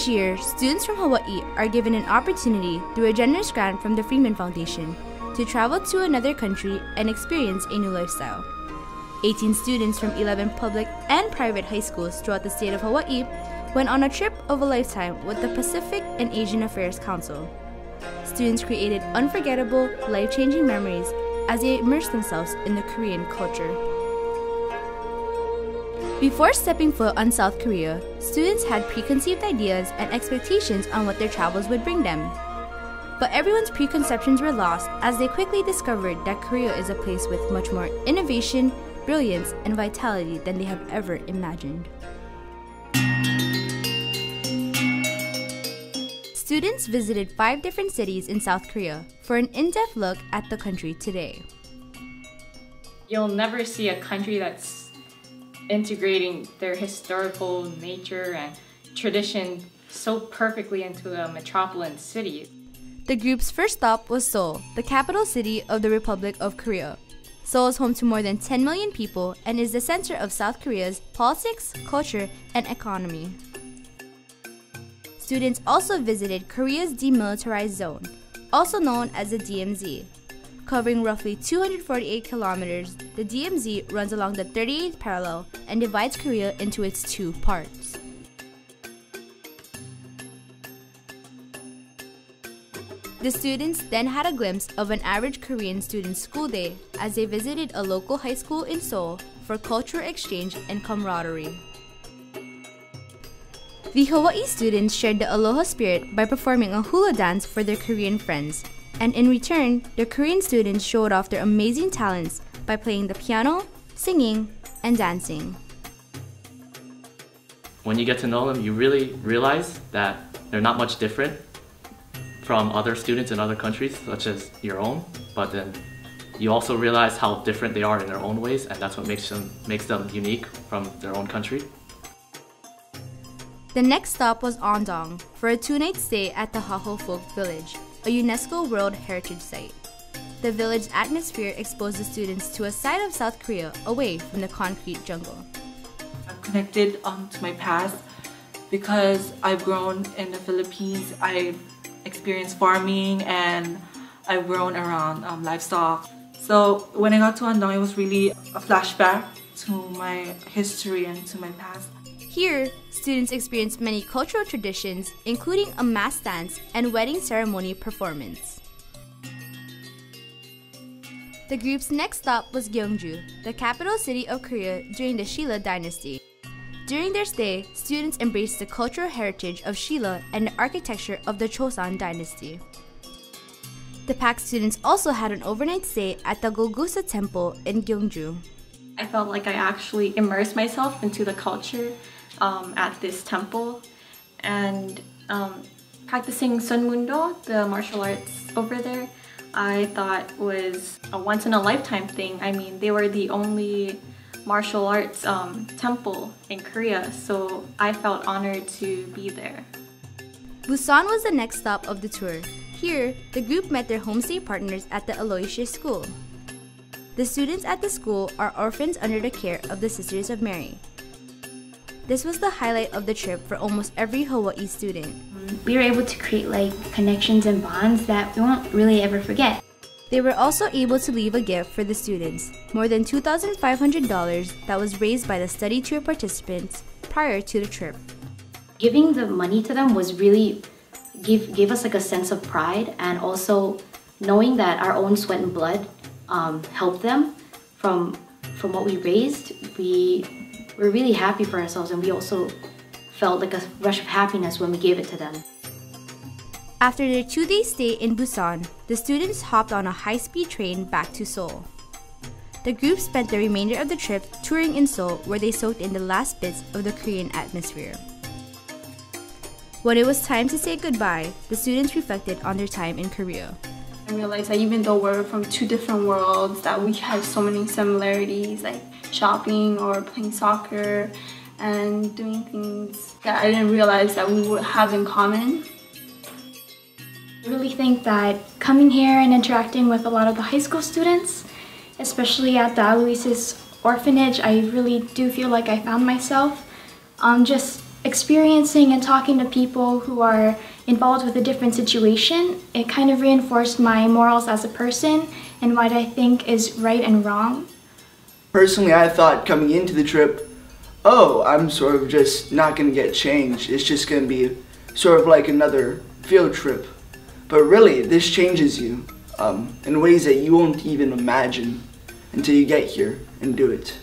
Each year, students from Hawaii are given an opportunity through a generous grant from the Freeman Foundation to travel to another country and experience a new lifestyle. 18 students from 11 public and private high schools throughout the state of Hawaii went on a trip of a lifetime with the Pacific and Asian Affairs Council. Students created unforgettable, life-changing memories as they immersed themselves in the Korean culture. Before stepping foot on South Korea, students had preconceived ideas and expectations on what their travels would bring them. But everyone's preconceptions were lost as they quickly discovered that Korea is a place with much more innovation, brilliance, and vitality than they have ever imagined. Students visited 5 different cities in South Korea for an in-depth look at the country today. You'll never see a country that's integrating their historical nature and tradition so perfectly into a metropolitan city. The group's first stop was Seoul, the capital city of the Republic of Korea. Seoul is home to more than 10 million people and is the center of South Korea's politics, culture, and economy. Students also visited Korea's demilitarized zone, also known as the DMZ. Covering roughly 248 kilometers, the DMZ runs along the 38th parallel and divides Korea into its 2 parts. The students then had a glimpse of an average Korean student's school day as they visited a local high school in Seoul for cultural exchange and camaraderie. The Hawaii students shared the aloha spirit by performing a hula dance for their Korean friends, and in return, the Korean students showed off their amazing talents by playing the piano, singing, and dancing. When you get to know them, you really realize that they're not much different from other students in other countries, such as your own, but then you also realize how different they are in their own ways, and that's what makes them unique from their own country. The next stop was Andong for a 2-night stay at the Haho Folk Village, a UNESCO World Heritage Site. The village's atmosphere exposed the students to a side of South Korea away from the concrete jungle. I'm connected to my past because I've grown in the Philippines. I've experienced farming and I've grown around livestock. So when I got to Andong, it was really a flashback to my history and to my past. Here, students experienced many cultural traditions, including a mass dance and wedding ceremony performance. The group's next stop was Gyeongju, the capital city of Korea during the Shilla dynasty. During their stay, students embraced the cultural heritage of Shilla and the architecture of the Choson dynasty. The PAAC students also had an overnight stay at the Golgusa Temple in Gyeongju. I felt like I actually immersed myself into the culture at this temple, and practicing Sunmundo, the martial arts over there, I thought was a once-in-a-lifetime thing. I mean, they were the only martial arts temple in Korea, so I felt honored to be there. Busan was the next stop of the tour. Here, the group met their homestay partners at the Aloysius School. The students at the school are orphans under the care of the Sisters of Mary. This was the highlight of the trip for almost every Hawaii student. We were able to create connections and bonds that we won't really ever forget. They were also able to leave a gift for the students, more than $2,500 that was raised by the study tour participants prior to the trip. Giving the money to them was really gave us a sense of pride, and also knowing that our own sweat and blood helped them from what we raised. We were really happy for ourselves, and we also felt like a rush of happiness when we gave it to them. After their 2-day stay in Busan, the students hopped on a high-speed train back to Seoul. The group spent the remainder of the trip touring in Seoul, where they soaked in the last bits of the Korean atmosphere. When it was time to say goodbye, the students reflected on their time in Korea. I realized that even though we're from 2 different worlds, that we have so many similarities, like shopping or playing soccer and doing things that I didn't realize that we would have in common. I really think that coming here and interacting with a lot of the high school students, especially at the Aloysius orphanage, I really do feel like I found myself. Just experiencing and talking to people who are involved with a different situation, it kind of reinforced my morals as a person and what I think is right and wrong. Personally, I thought coming into the trip, oh, I'm sort of just not going to get changed. It's just going to be sort of like another field trip. But really, this changes you in ways that you won't even imagine until you get here and do it.